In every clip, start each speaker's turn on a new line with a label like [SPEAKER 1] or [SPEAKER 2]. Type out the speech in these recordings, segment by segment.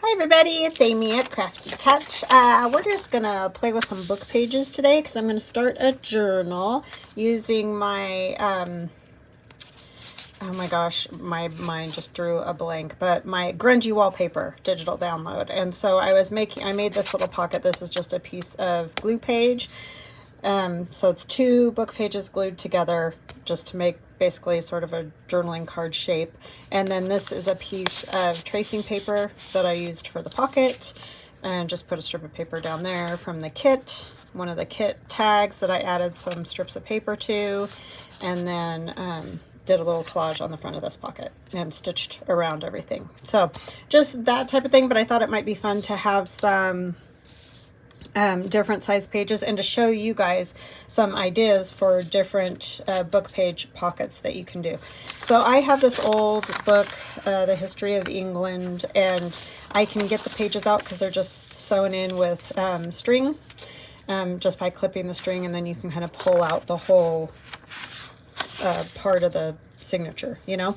[SPEAKER 1] Hi everybody, it's Amy at Crafty Catch. We're just going to play with some book pages today because I'm going to start a journal using my, oh my gosh, my mind just drew a blank, but my grungy wallpaper digital download. And so I made this little pocket. This is just a piece of glue page. So it's two book pages glued together just to make basically sort of a journaling card shape. And then this is a piece of tracing paper that I used for the pocket, and just put a strip of paper down there from the kit, one of the kit tags that I added some strips of paper to, and then did a little collage on the front of this pocket and stitched around everything. So just that type of thing, but I thought it might be fun to have some different size pages and to show you guys some ideas for different book page pockets that you can do. So I have this old book, The History of England, and I can get the pages out because they're just sewn in with string, just by clipping the string, and then you can kind of pull out the whole part of the signature, you know.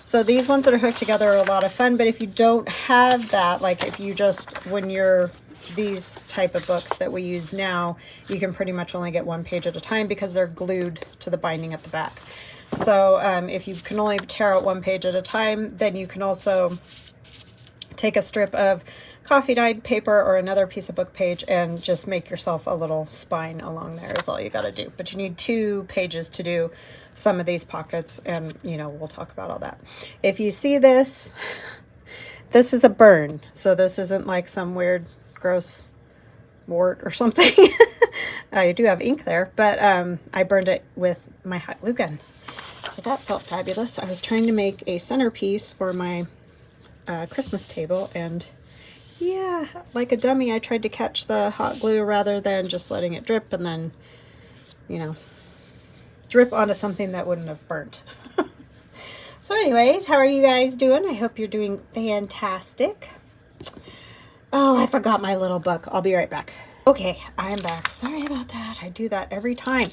[SPEAKER 1] So these ones that are hooked together are a lot of fun, but if you don't have that, like if you just, when you're these type of books that we use now, you can pretty much only get one page at a time because they're glued to the binding at the back. So if you can only tear out one page at a time, then you can also take a strip of coffee dyed paper or another piece of book page and just make yourself a little spine along there is all you got to do. But you need 2 pages to do some of these pockets, and you know, we'll talk about all that. If you see this, this is a burn, so this isn't like some weird gross wart or something. I do have ink there, but I burned it with my hot glue gun, so that felt fabulous. I was trying to make a centerpiece for my Christmas table, and yeah, like a dummy, I tried to catch the hot glue rather than just letting it drip and then, you know, drip onto something that wouldn't have burnt. So anyways, how are you guys doing? I hope you're doing fantastic. Oh, I forgot my little book. I'll be right back. Okay, I'm back. Sorry about that. I do that every time.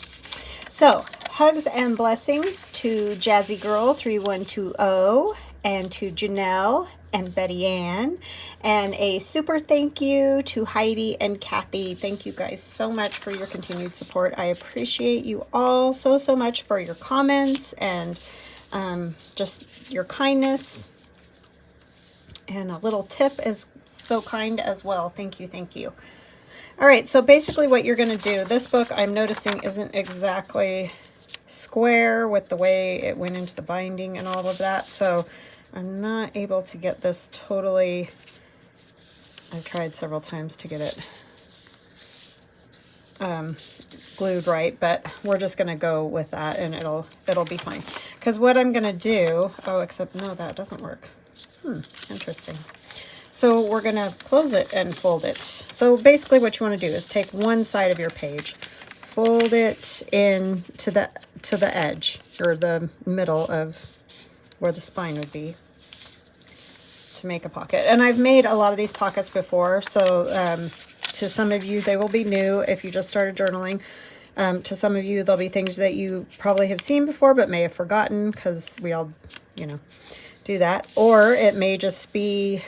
[SPEAKER 1] So, hugs and blessings to Jazzy Girl 3120 and to Janelle and Betty Ann, and a super thank you to Heidi and Kathy. Thank you guys so much for your continued support. I appreciate you all so much for your comments and just your kindness, and a little tip is so kind as well. Thank you. All right, so basically what you're going to do, this book I'm noticing isn't exactly square with the way it went into the binding and all of that, so I'm not able to get this totally, I've tried several times to get it glued right, but we're just going to go with that and it'll be fine. Because what I'm going to do, oh, except no, that doesn't work. Interesting. So we're going to close it and fold it. So basically what you want to do is take one side of your page, fold it in to the edge, or the middle of where the spine would be, to make a pocket. And I've made a lot of these pockets before, so to some of you they will be new if you just started journaling. To some of you there'll be things that you probably have seen before but may have forgotten, because we all, you know, do that. Or it may just be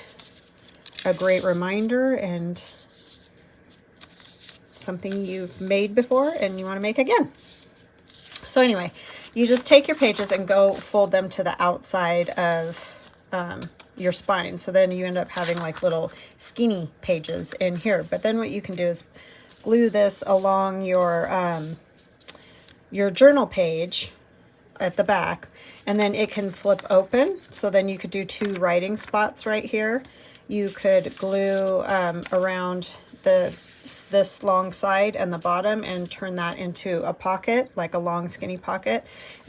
[SPEAKER 1] a great reminder and something you've made before and you want to make again. So anyway, you just take your pages and go fold them to the outside of your spine. So then you end up having like little skinny pages in here. But then what you can do is glue this along your journal page at the back, and then it can flip open. So then you could do 2 writing spots right here. You could glue around this long side and the bottom and turn that into a pocket, like a long skinny pocket.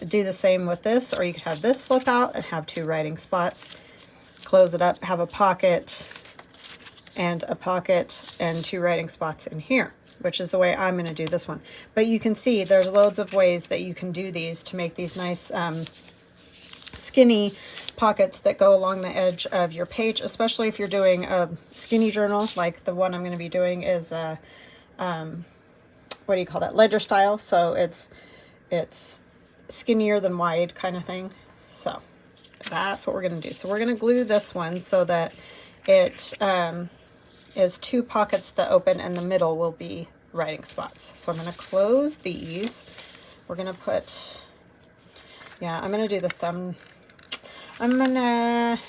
[SPEAKER 1] Do the same with this, or you could have this flip out and have 2 writing spots. Close it up, have a pocket and 2 writing spots in here, which is the way I'm going to do this one. But you can see there's loads of ways that you can do these to make these nice skinny pockets that go along the edge of your page, especially if you're doing a skinny journal like the one I'm going to be doing is a what do you call that, ledger style, so it's skinnier than wide kind of thing. So that's what we're going to do. So we're going to glue this one so that it is 2 pockets that open, and the middle will be writing spots. So I'm going to close these. We're going to put, yeah, I'm going to do the thumb. I'm going to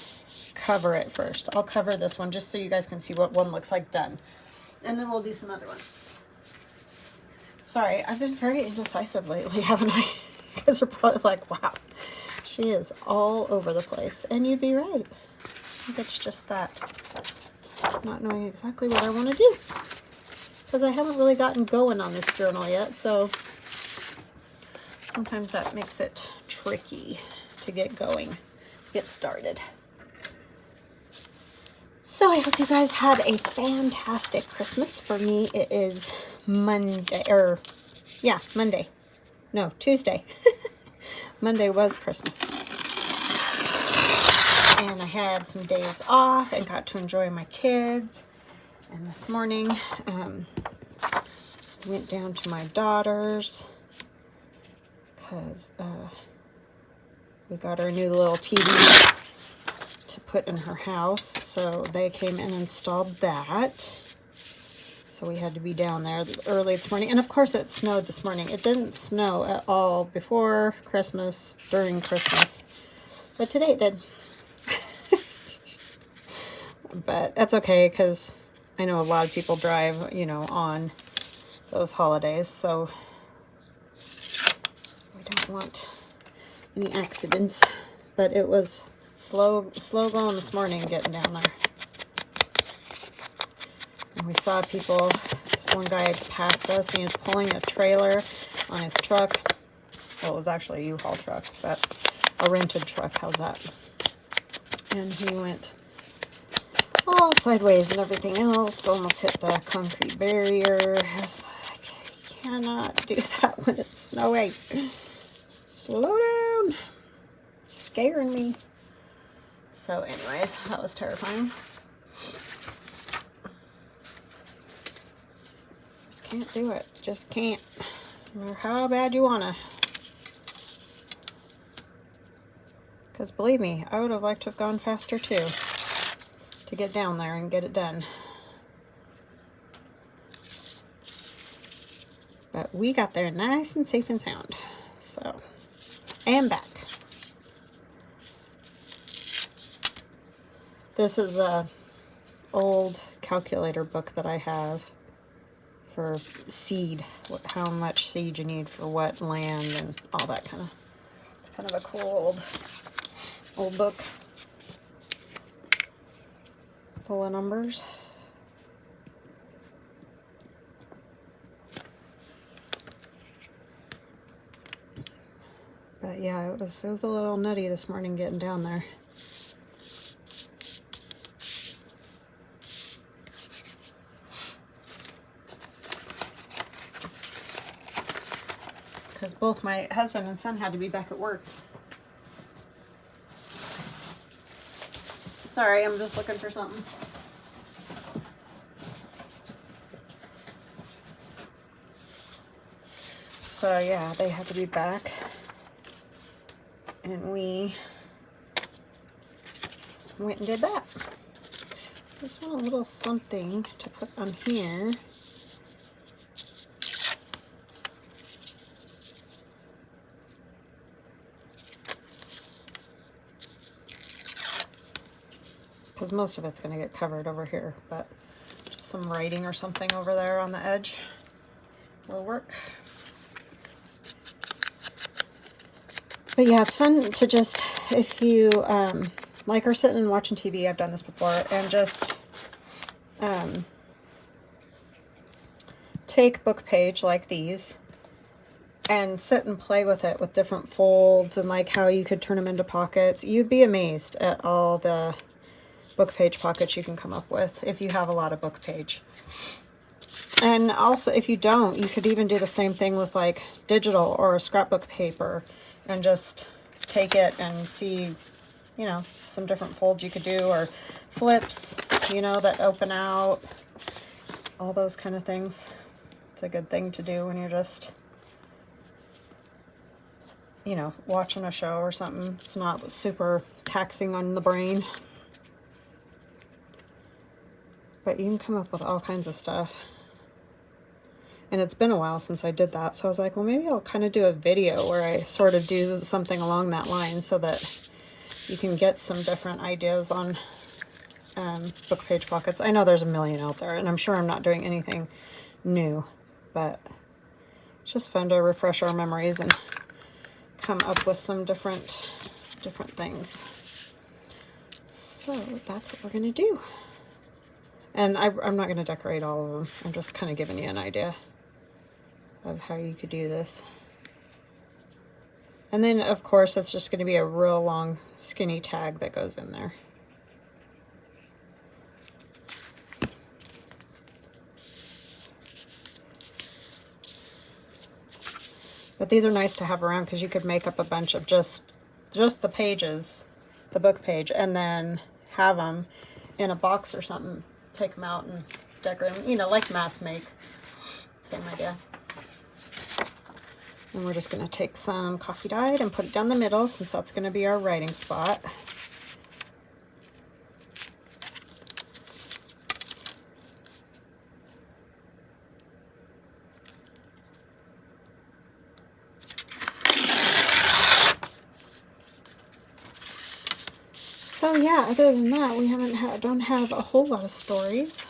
[SPEAKER 1] cover it first. I'll cover this one just so you guys can see what one looks like done. And then we'll do some other ones. Sorry, I've been very indecisive lately, haven't I? You guys are probably like, wow, she is all over the place. And you'd be right. I think it's just that. Not knowing exactly what I want to do. Because I haven't really gotten going on this journal yet, so sometimes that makes it tricky to get going, get started. So I hope you guys had a fantastic Christmas. For me, it is Monday, or yeah, Monday. No, Tuesday. Monday was Christmas. And I had some days off and got to enjoy my kids. And this morning, went down to my daughter's because we got her new little TV to put in her house, so they came and installed that. So we had to be down there early this morning, and of course it snowed this morning. It didn't snow at all before Christmas, during Christmas, but today it did. But that's okay, because I know a lot of people drive, you know, on those holidays, so we don't want any accidents. But it was slow going this morning getting down there. And we saw people, this one guy passed us, and he was pulling a trailer on his truck. Well, it was actually a U-Haul truck, but a rented truck, how's that? And he went all sideways and everything else, almost hit the concrete barrier. I was like, you cannot do that when it's snowing. Slow down. Scaring me. So anyways, that was terrifying. Just can't do it. Just can't. No matter how bad you wanna. Because believe me, I would have liked to have gone faster too, to get down there and get it done. But we got there nice and safe and sound. So, and back. This is a old calculator book that I have for seed, how much seed you need for what land and all that kind of. It's kind of a cool old book full of numbers. But yeah, it was a little nutty this morning getting down there. Because both my husband and son had to be back at work. Sorry, I'm just looking for something. So yeah, they had to be back. And we went and did that. Just want a little something to put on here. Because most of it's going to get covered over here, but just some writing or something over there on the edge will work. But yeah, it's fun to just, if you like are sitting and watching TV, I've done this before, and just take book page like these and sit and play with it with different folds and like how you could turn them into pockets. You'd be amazed at all the book page pockets you can come up with if you have a lot of book page. And also, if you don't, you could even do the same thing with like digital or scrapbook paper and just take it and see, you know, some different folds you could do, or flips, you know, that open out, all those kind of things. It's a good thing to do when you're just, you know, watching a show or something. It's not super taxing on the brain. But you can come up with all kinds of stuff. And it's been a while since I did that, so I was like, well, maybe I'll kind of do a video where I sort of do something along that line so that you can get some different ideas on book page pockets. I know there's a million out there, and I'm sure I'm not doing anything new, but it's just fun to refresh our memories and come up with some different things. So that's what we're going to do. And I'm not going to decorate all of them. I'm just kind of giving you an idea of how you could do this. And then, of course, it's just going to be a real long, skinny tag that goes in there. But these are nice to have around because you could make up a bunch of just the pages, the book page, and then have them in a box or something. Take them out and decorate them, you know, like mass make. Same idea. And we're just going to take some coffee dyed and put it down the middle, since that's going to be our writing spot. So yeah, other than that, we don't have a whole lot of stories.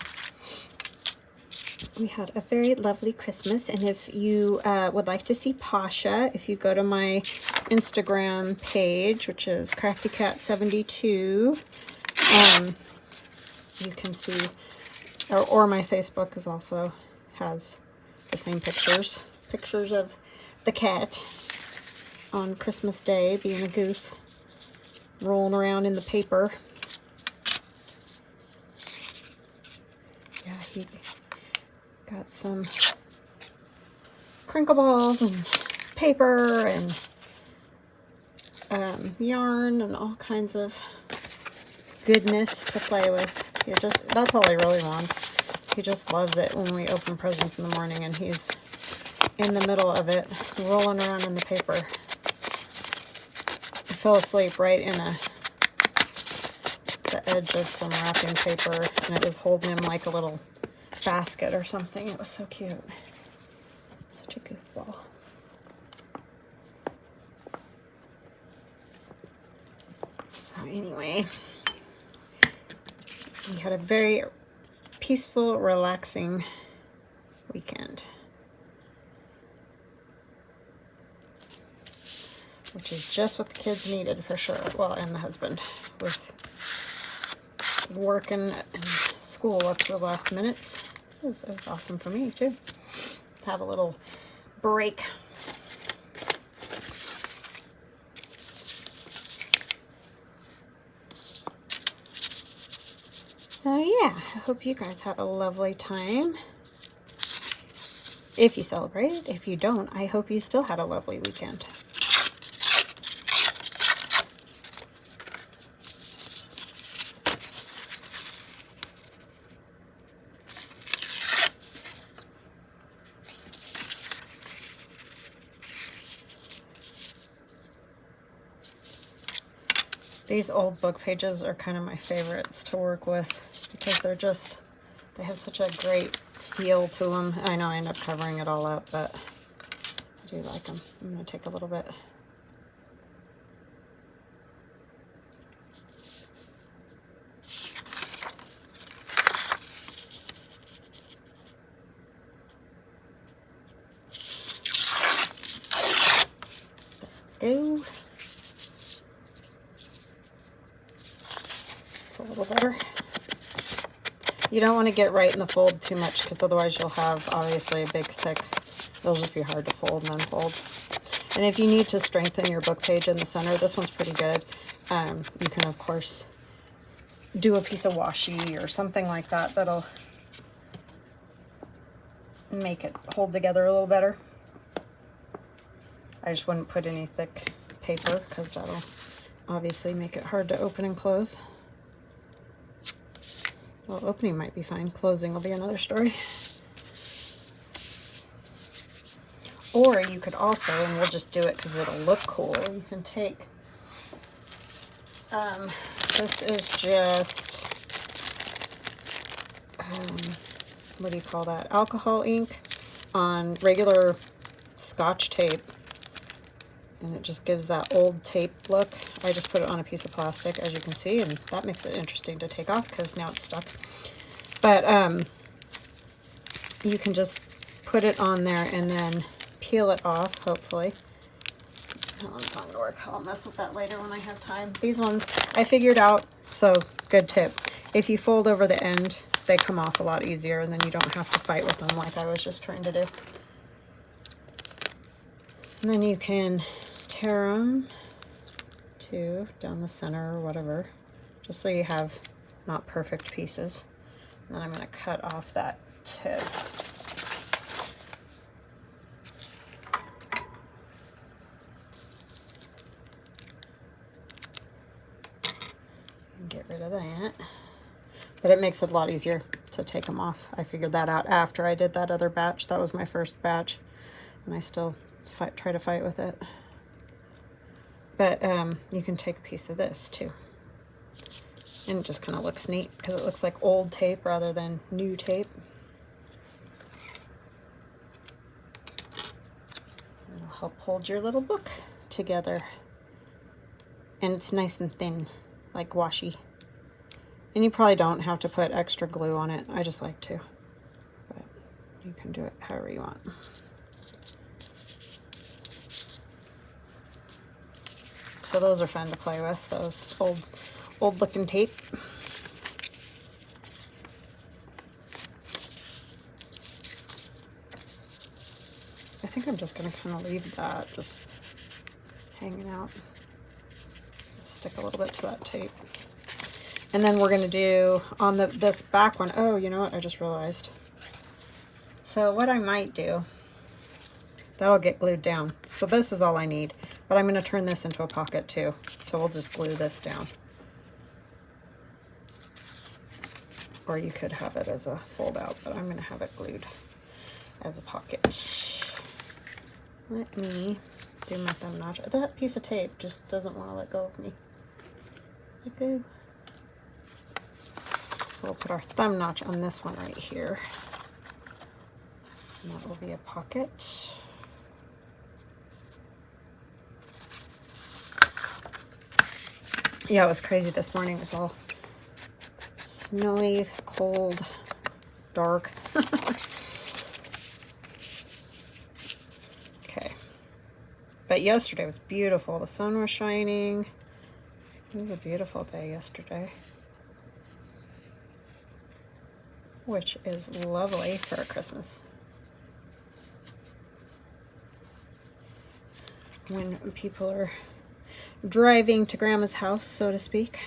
[SPEAKER 1] We had a very lovely Christmas, and if you would like to see Pasha, if you go to my Instagram page, which is CraftyCat72, you can see, or my Facebook is also has the same pictures of the cat on Christmas Day being a goof, rolling around in the paper. Yeah, he got some crinkle balls and paper and yarn and all kinds of goodness to play with. That's all he really wants. He just loves it when we open presents in the morning and he's in the middle of it, rolling around in the paper. He fell asleep right in the edge of some wrapping paper, and it was holding him like a little basket or something. It was so cute. Such a goofball. So anyway, we had a very peaceful, relaxing weekend, which is just what the kids needed for sure. Well, and the husband, with working and school up to the last minutes. It was awesome for me too, to have a little break. So yeah, I hope you guys had a lovely time. If you celebrated, if you don't, I hope you still had a lovely weekend. These old book pages are kind of my favorites to work with because they have such a great feel to them. I know I end up covering it all up, but I do like them. I'm going to take a little bit. There we go. A little better. You don't want to get right in the fold too much because otherwise you'll have obviously a big thick, it'll just be hard to fold and unfold. And if you need to strengthen your book page in the center, this one's pretty good. You can of course do a piece of washi or something like that that'll make it hold together a little better. I just wouldn't put any thick paper because that'll obviously make it hard to open and close. Well, opening might be fine. Closing will be another story. Or you could also, and we'll just do it because it'll look cool, you can take, this is just what do you call that? Alcohol ink on regular Scotch tape. And it just gives that old tape look. I just put it on a piece of plastic, as you can see, and that makes it interesting to take off because now it's stuck. But you can just put it on there and then peel it off, hopefully. That one's not going to work. I'll mess with that later when I have time. These ones I figured out, so good tip. If you fold over the end, they come off a lot easier, and then you don't have to fight with them like I was just trying to do. And then you can tear them too down the center or whatever, just so you have not perfect pieces. And then I'm going to cut off that tip. And get rid of that. But it makes it a lot easier to take them off. I figured that out after I did that other batch. That was my first batch, and I still try to fight with it. But you can take a piece of this too. And it just kind of looks neat because it looks like old tape rather than new tape. It'll help hold your little book together. And it's nice and thin, like washi. And you probably don't have to put extra glue on it. I just like to. But you can do it however you want. So those are fun to play with, those old looking tape. I think I'm just going to kind of leave that just hanging out. Stick a little bit to that tape. And then we're going to do on this back one. Oh, you know what? I just realized. So what I might do, that'll get glued down. So this is all I need. But I'm going to turn this into a pocket too. So we'll just glue this down. Or you could have it as a fold out, but I'm going to have it glued as a pocket. Let me do my thumb notch. That piece of tape just doesn't want to let go of me. Let go. So we'll put our thumb notch on this one right here. And that will be a pocket. Yeah, it was crazy this morning. It was all snowy, cold, dark. Okay. But yesterday was beautiful. The sun was shining. It was a beautiful day yesterday. Which is lovely for a Christmas. When people are driving to Grandma's house, so to speak.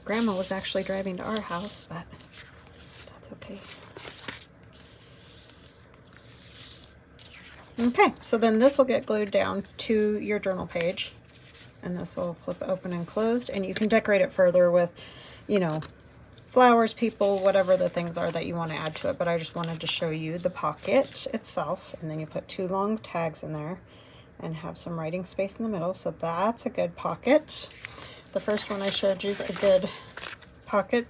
[SPEAKER 1] Grandma was actually driving to our house, but that's okay. Okay, so then this will get glued down to your journal page, and this will flip open and closed, and you can decorate it further with, you know, flowers, people, whatever the things are that you want to add to it. But I just wanted to show you the pocket itself, and then you put 2 long tags in there and have some writing space in the middle. So that's a good pocket. The first one I showed you is a good pocket.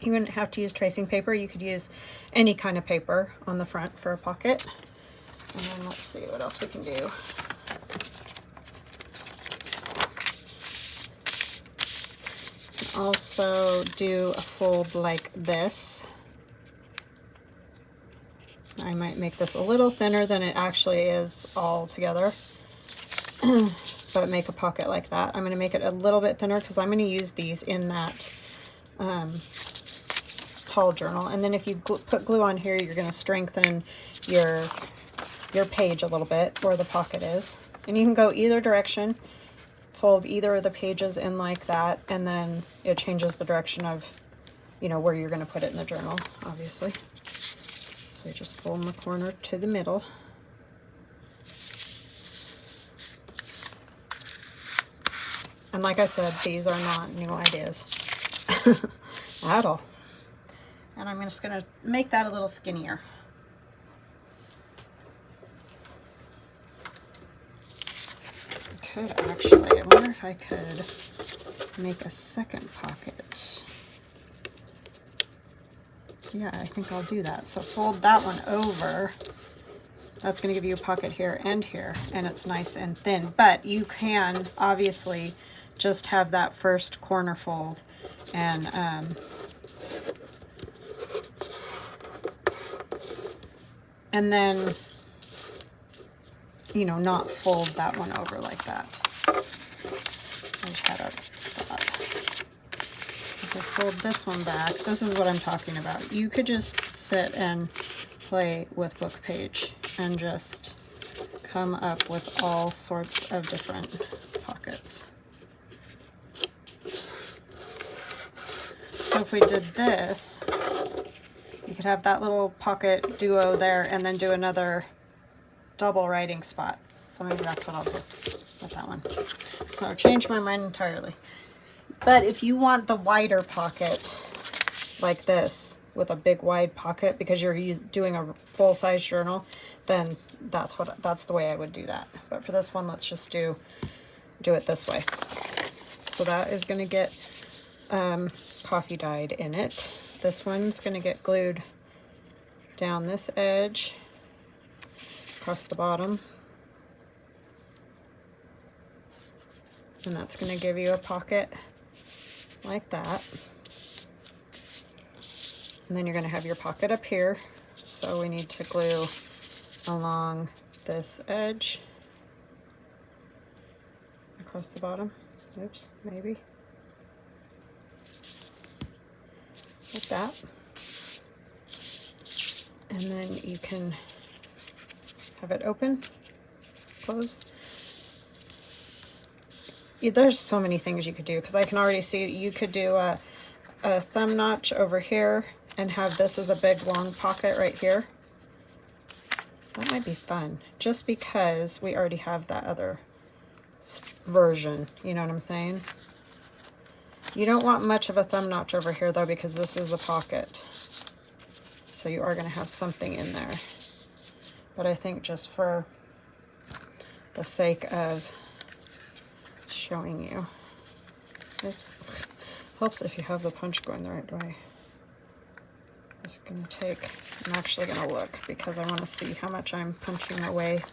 [SPEAKER 1] You wouldn't have to use tracing paper. You could use any kind of paper on the front for a pocket. And then let's see what else we can do. Also do a fold like this. I might make this a little thinner than it actually is all together, but make a pocket like that. I'm going to make it a little bit thinner because I'm going to use these in that tall journal. And then if you put glue on here, you're going to strengthen your page a little bit where the pocket is. And you can go either direction. Fold either of the pages in like that, and then it changes the direction of, you know, where you're going to put it in the journal, obviously. So you just fold in the corner to the middle. And like I said, these are not new ideas at all. And I'm just going to make that a little skinnier. could actually, I wonder if I could make a second pocket. Yeah, I think I'll do that. So fold that one over. That's going to give you a pocket here and here, and it's nice and thin. But you can obviously just have that first corner fold and then, you know, not fold that one over like that. I just had a thought. If I fold this one back, this is what I'm talking about. You could just sit and play with book page and just come up with all sorts of different pockets. So if we did this, you could have that little pocket duo there and then do another double writing spot. So maybe that's what I'll do with that one. So change my mind entirely. But if you want the wider pocket like this with a big wide pocket because you're doing a full-size journal, then that's the way I would do that. But for this one, let's just do it this way. So that is going to get coffee dyed in it. This one's going to get glued down this edge across the bottom, and that's going to give you a pocket like that. And then you're going to have your pocket up here, so we need to glue along this edge across the bottom. Oops, maybe like that. And then you can have it open, closed. Yeah, there's so many things you could do, because I can already see you could do a thumb notch over here and have this as a big long pocket right here. That might be fun, just because we already have that other version, you know what I'm saying? You don't want much of a thumb notch over here though, because this is a pocket. So you are going to have something in there. But I think just for the sake of showing you, oops, helps if you have the punch going the right way. I'm actually going to look because I want to see how much I'm punching away.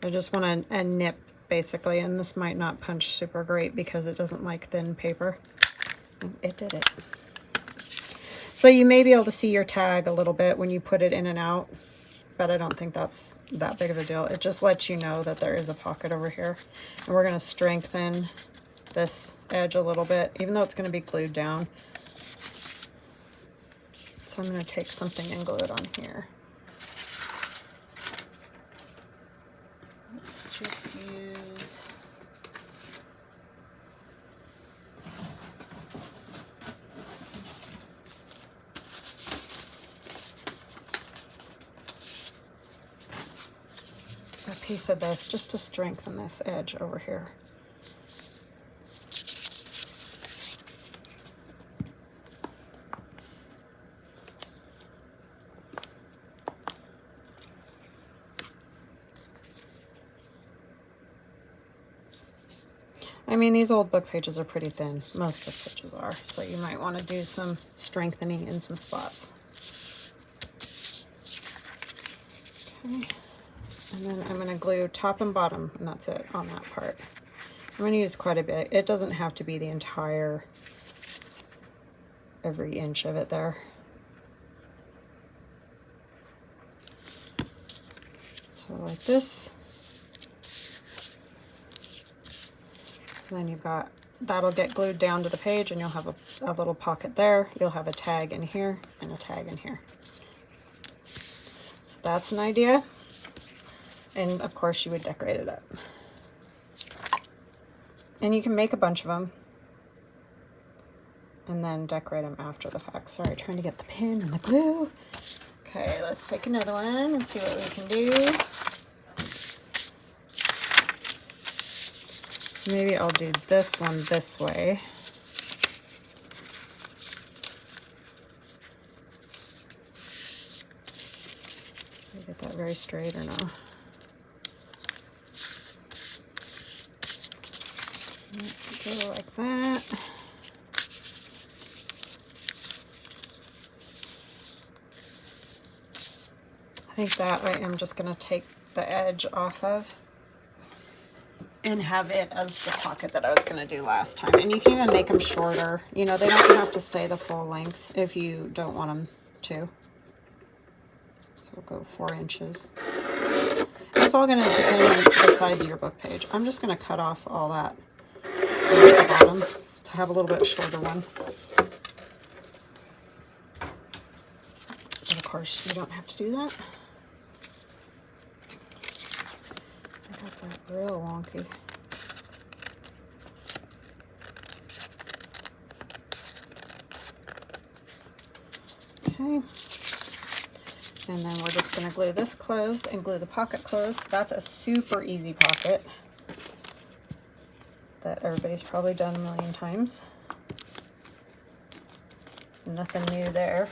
[SPEAKER 1] I just want a nip basically, and this might not punch super great because it doesn't like thin paper. It did it. So you may be able to see your tag a little bit when you put it in and out, but I don't think that's that big of a deal. It just lets you know that there is a pocket over here. And we're going to strengthen this edge a little bit, even though it's going to be glued down. So I'm going to take something and glue it on here. Let's just use a piece of this just to strengthen this edge over here. I mean, these old book pages are pretty thin. Most book pages are. So you might want to do some strengthening in some spots. Okay. And then I'm going to glue top and bottom, and that's it on that part. I'm going to use quite a bit. It doesn't have to be the entire, every inch of it there. So like this. So then you've got, that'll get glued down to the page, and you'll have a little pocket there. You'll have a tag in here and a tag in here. So that's an idea. And of course you would decorate it up. And you can make a bunch of them and then decorate them after the fact. Sorry, trying to get the pin and the glue. Okay, let's take another one and see what we can do. So maybe I'll do this one this way. Did I get that very straight or no? Go like that. I think that I am just going to take the edge off of and have it as the pocket that I was going to do last time. And you can even make them shorter. You know, they don't have to stay the full length if you don't want them to. So we'll go 4 inches. It's all going to depend on the size of your book page. I'm just going to cut off all that at the bottom to have a little bit shorter one. But of course, you don't have to do that. I got that real wonky. Okay. And then we're just going to glue this closed and glue the pocket closed. That's a super easy pocket that everybody's probably done a million times. Nothing new there.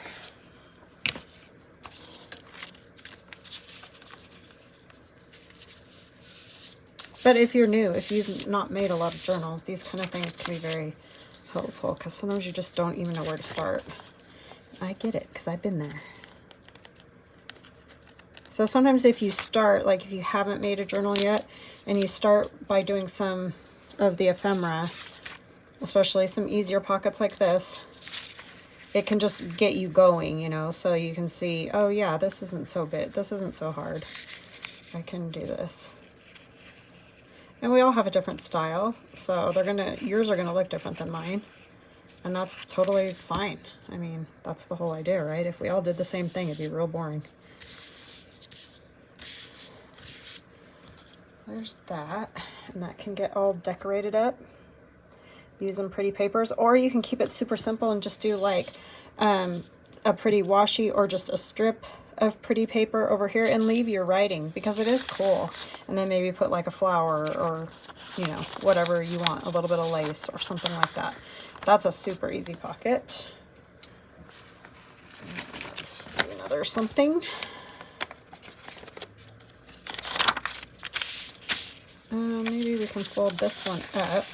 [SPEAKER 1] But if you're new, if you've not made a lot of journals, these kind of things can be very helpful because sometimes you just don't even know where to start. I get it because I've been there. So sometimes if you start, like if you haven't made a journal yet, and you start by doing some of the ephemera, especially some easier pockets like this, it can just get you going, you know, so you can see, oh yeah, this isn't so big, this isn't so hard. I can do this. And we all have a different style, so yours are gonna look different than mine. And that's totally fine. I mean, that's the whole idea, right? If we all did the same thing, it'd be real boring. There's that, and that can get all decorated up using pretty papers, or you can keep it super simple and just do like a pretty washi or just a strip of pretty paper over here and leave your writing because it is cool. And then maybe put like a flower or, you know, whatever you want, a little bit of lace or something like that. That's a super easy pocket. Let's do another something. Maybe we can fold this one up.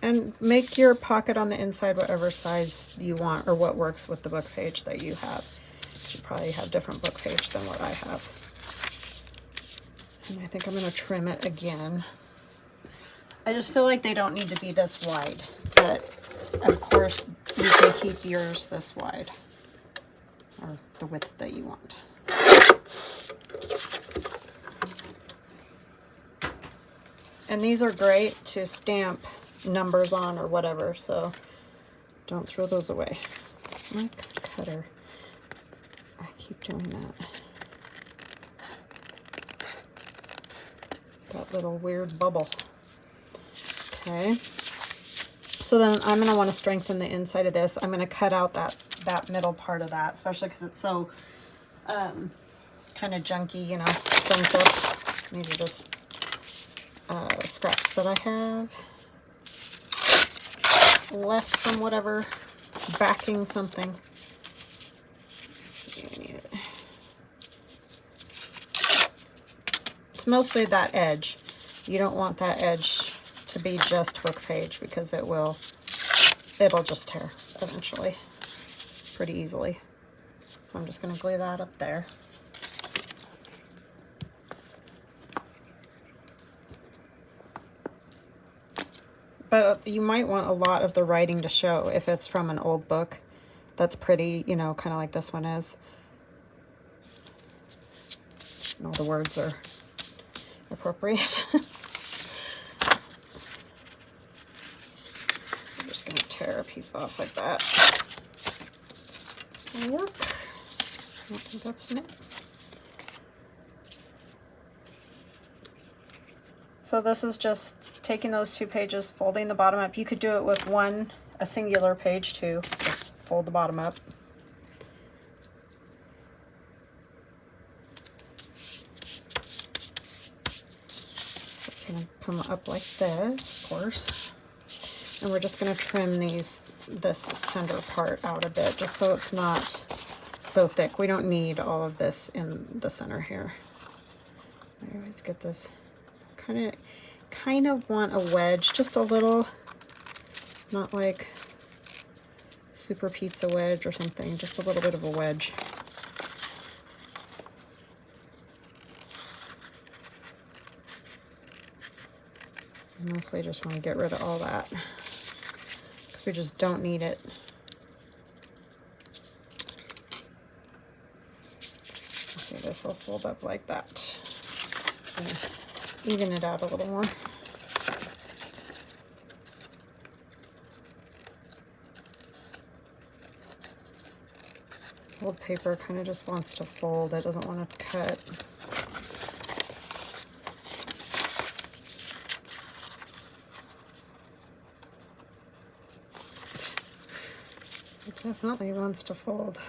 [SPEAKER 1] And make your pocket on the inside whatever size you want or what works with the book page that you have. You probably have different book page than what I have. And I think I'm going to trim it again. I just feel like they don't need to be this wide, but of course you can keep yours this wide, or the width that you want. And these are great to stamp numbers on or whatever, so don't throw those away. My cutter, I keep doing that. That little weird bubble. Okay, so then I'm going to want to strengthen the inside of this. I'm going to cut out that middle part of that, especially because it's so kind of junky, you know, stumped up. These are just scraps that I have left from whatever backing something. Let's see, I need it. It's mostly that edge. You don't want that edge to be just book page because it'll just tear eventually pretty easily. So I'm just going to glue that up there. But you might want a lot of the writing to show if it's from an old book that's pretty, you know, kind of like this one is. And all the words are appropriate. I'm just going to tear a piece off like that. That'll work. I don't think that's it. So this is just taking those 2 pages, folding the bottom up. You could do it with a singular page too. Just fold the bottom up. So it's going to come up like this, of course. And we're just going to trim this center part out a bit, just so it's not so thick. We don't need all of this in the center here. I always get this kind of want a wedge, just a little, not like super pizza wedge or something, just a little bit of a wedge. I mostly just want to get rid of all that because we just don't need it. See, this will fold up like that. Even it out a little more. Old paper kind of just wants to fold. It doesn't want to cut. It definitely wants to fold.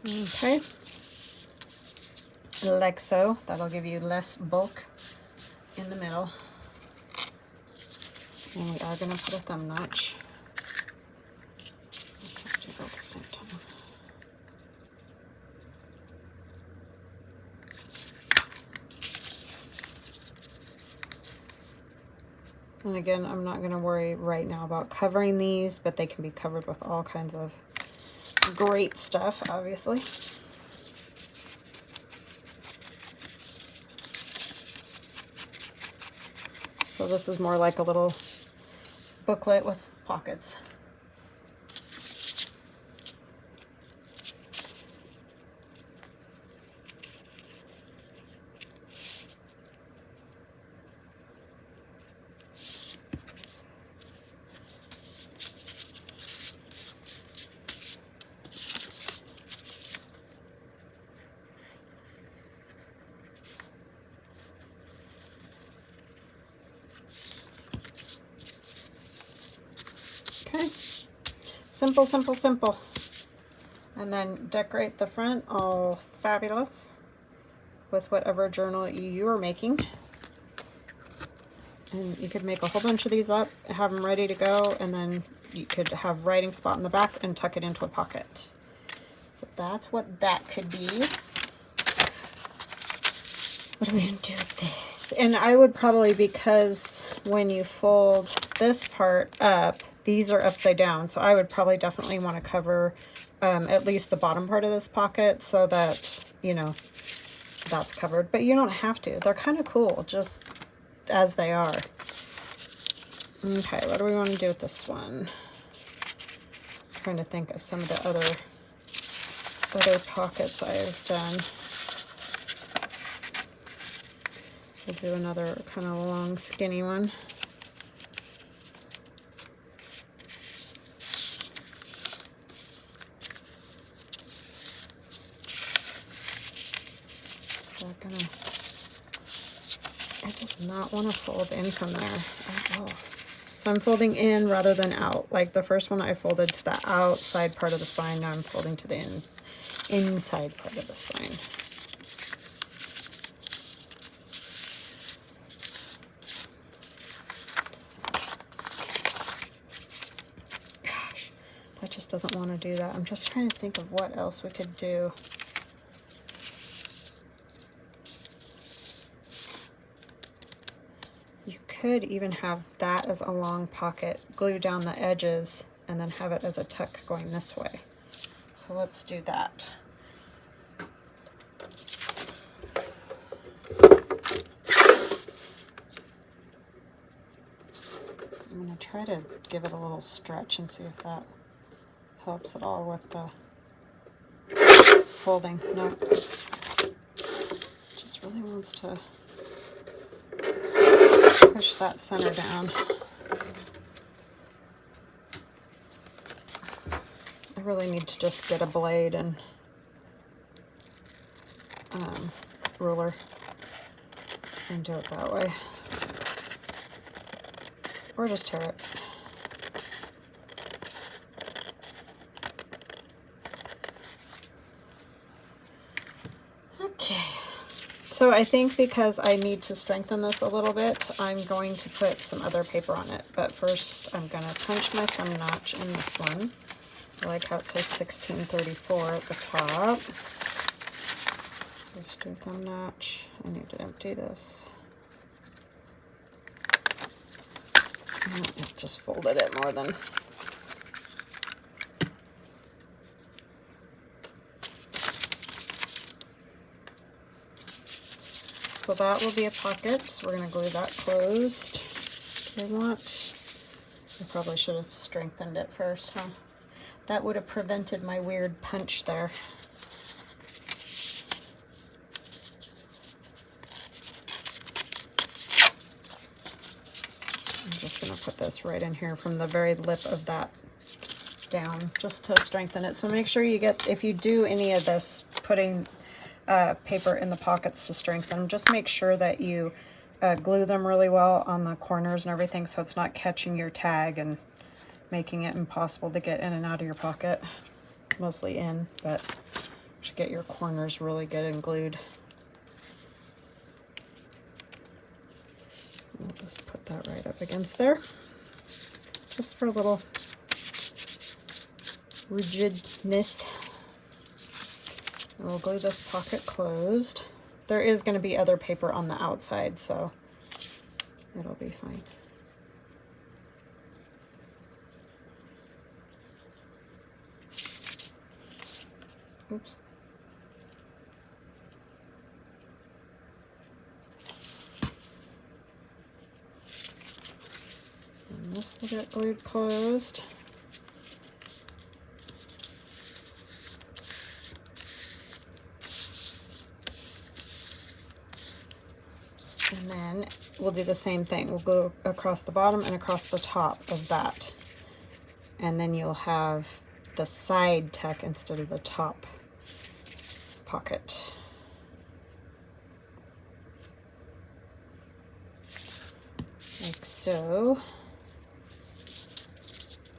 [SPEAKER 1] Okay. Like so. That'll give you less bulk in the middle. And we are going to put a thumb notch. At the same time. And again, I'm not going to worry right now about covering these, but they can be covered with all kinds of great stuff, obviously. So this is more like a little booklet with pockets. Okay, simple, simple, simple. And then decorate the front all fabulous with whatever journal you are making. And you could make a whole bunch of these up, have them ready to go, and then you could have writing spot in the back and tuck it into a pocket. So that's what that could be. What are we going to do with this? And I would probably, because when you fold this part up, these are upside down, so I would probably definitely want to cover at least the bottom part of this pocket so that, you know, that's covered. But you don't have to. They're kind of cool just as they are. Okay, what do we want to do with this one? I'm trying to think of some of the other pockets I've done. We'll do another kind of long, skinny one. I just not want to fold in from there. Oh. So I'm folding in rather than out. Like the first one I folded to the outside part of the spine. Now I'm folding to the inside part of the spine. Gosh, that just doesn't want to do that. I'm just trying to think of what else we could do. Could even have that as a long pocket, glue down the edges, and then have it as a tuck going this way. So let's do that. I'm going to try to give it a little stretch and see if that helps at all with the folding. No, just really wants to push that center down. I really need to just get a blade and ruler and do it that way. Or just tear it. Okay. So I think because I need to strengthen this a little bit, I'm going to put some other paper on it. But first I'm going to punch my thumb notch in this one. I like how it says 1634 at the top. Just do a thumb notch. I need to empty this. It just folded it more than. So that will be a pocket. So we're going to glue that closed. I probably should have strengthened it first, huh? That would have prevented my weird punch there. I'm just going to put this right in here from the very lip of that down, just to strengthen it. So make sure you get, if you do any of this, putting paper in the pockets to strengthen them, just make sure that you glue them really well on the corners and everything, so it's not catching your tag and making it impossible to get in and out of your pocket. Mostly in, but you should get your corners really good and glued. I'll just put that right up against there, just for a little rigidness. We'll glue this pocket closed. There is going to be other paper on the outside, so it'll be fine. Oops. And this will get glued closed. And then we'll do the same thing. We'll glue across the bottom and across the top of that. And then you'll have the side tuck instead of the top pocket. Like so.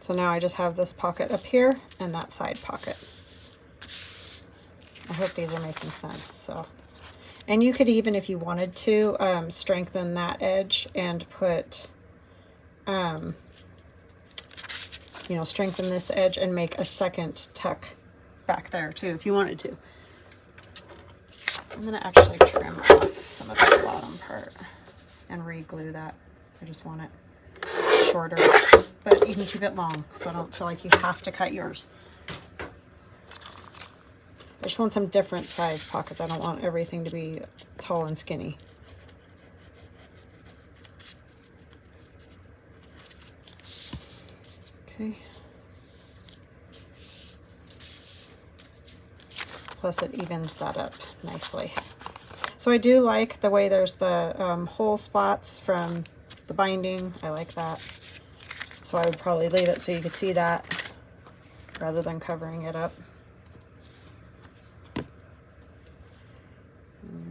[SPEAKER 1] So now I just have this pocket up here and that side pocket. I hope these are making sense. So. And you could even, if you wanted to, strengthen that edge and put, you know, strengthen this edge and make a second tuck back there too, if you wanted to. I'm gonna actually trim off some of the bottom part and re-glue that. I just want it shorter, but you can keep it long, so I don't feel like you have to cut yours. I just want some different size pockets. I don't want everything to be tall and skinny. Okay. Plus it evens that up nicely. So I do like the way there's the hole spots from the binding. I like that. So I would probably leave it so you could see that rather than covering it up.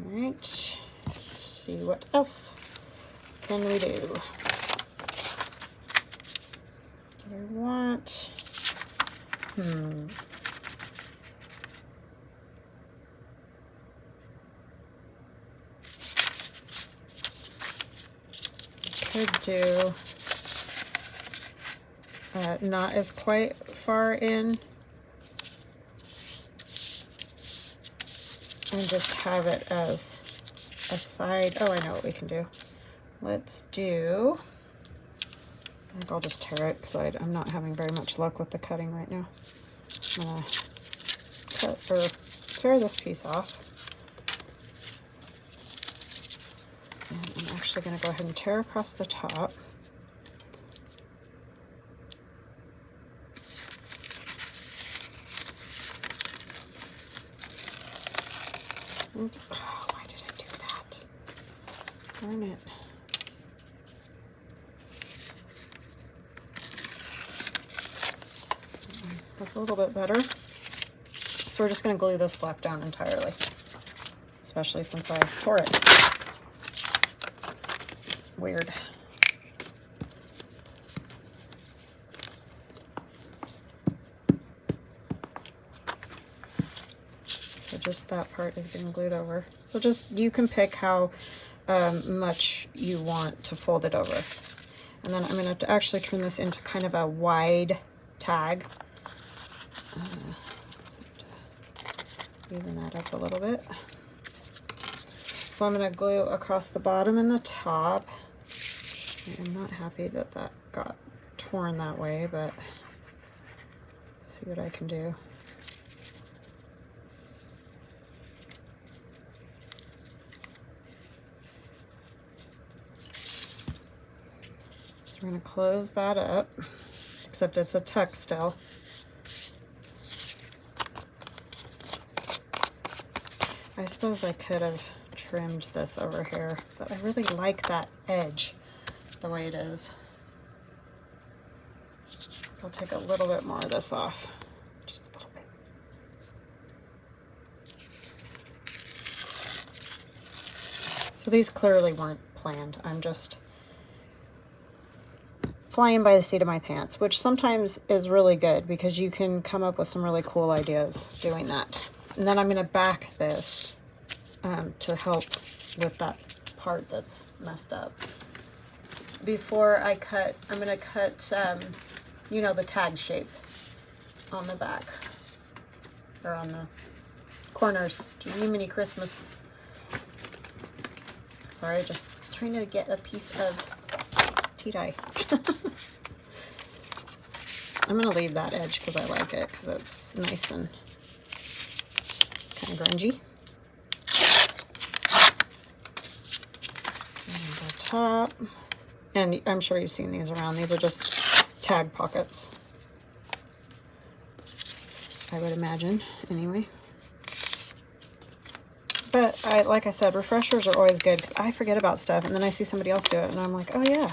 [SPEAKER 1] Alright, let's see what else can we do. What I want. Could do not as quite far in. And just have it as a side. Oh, I know what we can do. Let's do, I think I'll just tear it because I'm not having very much luck with the cutting right now. I'm gonna cut or tear this piece off. And I'm actually gonna go ahead and tear across the top. Oh, why did I do that? Darn it. That's a little bit better. So we're just going to glue this flap down entirely, especially since I tore it. Weird. So just that part is getting glued over. So just, you can pick how much you want to fold it over. And then I'm going to actually turn this into kind of a wide tag. Even that up a little bit. So I'm going to glue across the bottom and the top. I'm not happy that that got torn that way, but let's see what I can do. So we're going to close that up, except it's a tuck still. I suppose I could have trimmed this over here, but I really like that edge the way it is. I'll take a little bit more of this off, just a little bit. So these clearly weren't planned. I'm just flying by the seat of my pants, which sometimes is really good because you can come up with some really cool ideas doing that. And then I'm going to back this to help with that part that's messed up. Before I cut, I'm going to cut, you know, the tag shape on the back, or on the corners. Jiminy Christmas. Sorry, just trying to get a piece of tea dye. I'm going to leave that edge because I like it, because it's nice and kind of grungy. And the top. And I'm sure you've seen these around. These are just tag pockets, I would imagine, anyway. But like I said, refreshers are always good because I forget about stuff and then I see somebody else do it and I'm like, oh yeah,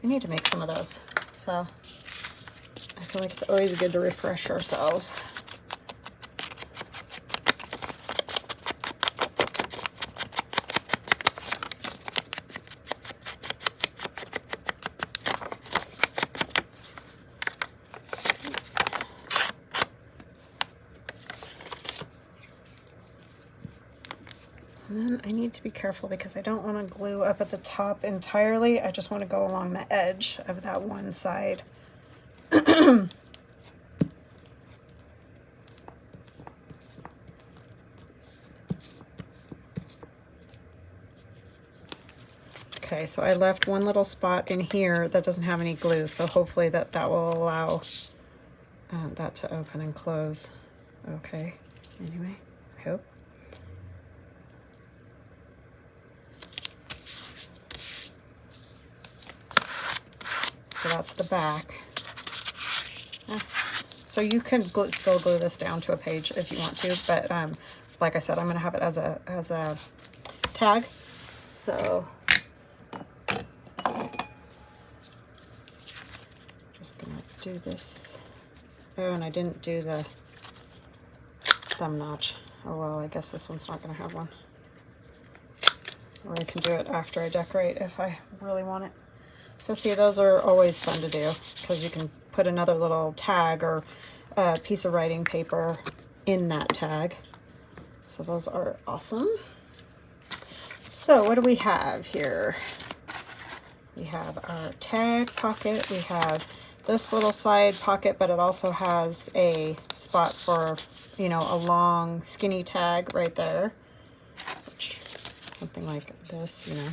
[SPEAKER 1] I need to make some of those. So I feel like it's always good to refresh ourselves. And then I need to be careful because I don't want to glue up at the top entirely. I just want to go along the edge of that one side. Okay, so I left one little spot in here that doesn't have any glue, so hopefully that will allow that to open and close. Okay, anyway, I hope. So that's the back. So you can still glue this down to a page if you want to, but like I said, I'm going to have it as a tag. So just going to do this. Oh, and I didn't do the thumb notch. Oh well, I guess this one's not going to have one. Or I can do it after I decorate if I really want it. So see, those are always fun to do because you can put another little tag or a piece of writing paper in that tag. So those are awesome. So what do we have here? We have our tag pocket. We have this little side pocket, but it also has a spot for, you know, a long skinny tag right there. Which, something like this, you know,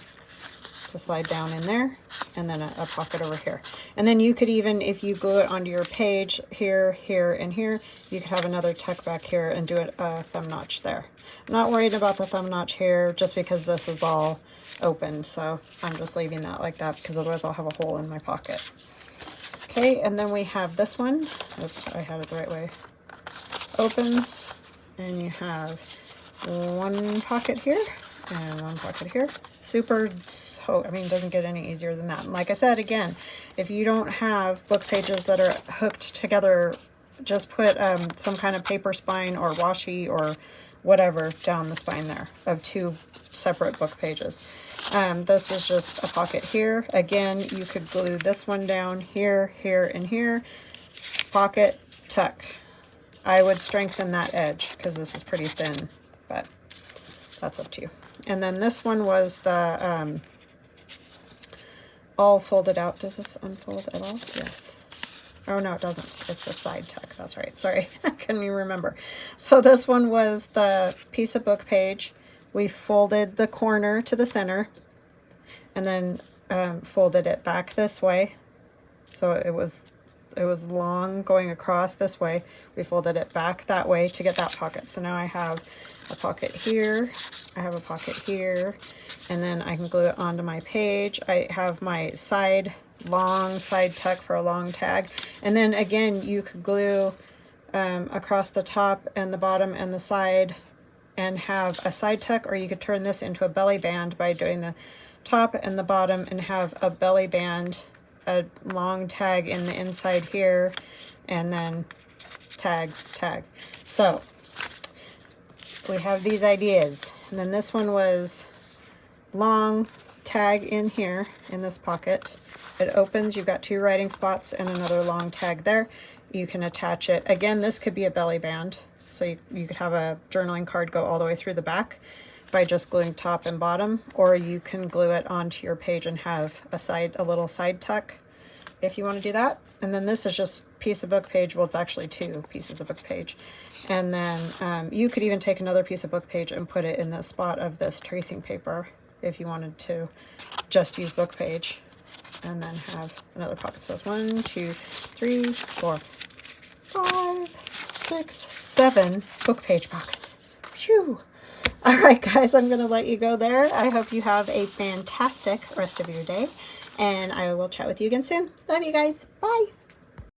[SPEAKER 1] to slide down in there. And then a pocket over here. And then you could even, if you glue it onto your page here, here, and here, you could have another tuck back here and do a thumb notch there. I'm not worried about the thumb notch here just because this is all open, so I'm just leaving that like that because otherwise I'll have a hole in my pocket. Okay, and then we have this one. Oops, I had it the right way. Opens, and you have one pocket here and one pocket here. Super, so I mean, it doesn't get any easier than that. And like I said, again, if you don't have book pages that are hooked together, just put some kind of paper spine or washi or whatever down the spine there of two separate book pages. This is just a pocket here. Again, you could glue this one down here, here, and here. Pocket, tuck. I would strengthen that edge because this is pretty thin, but that's up to you. And then this one was the all folded out. Does this unfold at all? Yes. Oh, no, it doesn't. It's a side tuck. That's right. Sorry. I couldn't even remember. So this one was the piece of book page. We folded the corner to the center and then folded it back this way. So it was long going across this way. We folded it back that way to get that pocket. So now I have a pocket here. I have a pocket here. And then I can glue it onto my page. I have my long side tuck for a long tag. And then again, you could glue across the top and the bottom and the side and have a side tuck, or you could turn this into a belly band by doing the top and the bottom and have a belly band, a long tag in the inside here, and then tag. So we have these ideas. And then this one was long tag in here in this pocket. It opens, you've got 2 writing spots and another long tag there. You can attach it. Again, this could be a belly band. So you could have a journaling card go all the way through the back by just gluing top and bottom, or you can glue it onto your page and have a little side tuck if you want to do that. And then this is just piece of book page. Well, it's actually 2 pieces of book page. And then you could even take another piece of book page and put it in the spot of this tracing paper if you wanted to just use book page. And then have another pocket. So it's 1, 2, 3, 4, 5, 6, 7 book page pockets. Phew. All right, guys, I'm going to let you go there. I hope you have a fantastic rest of your day, and I will chat with you again soon. Love you guys. Bye.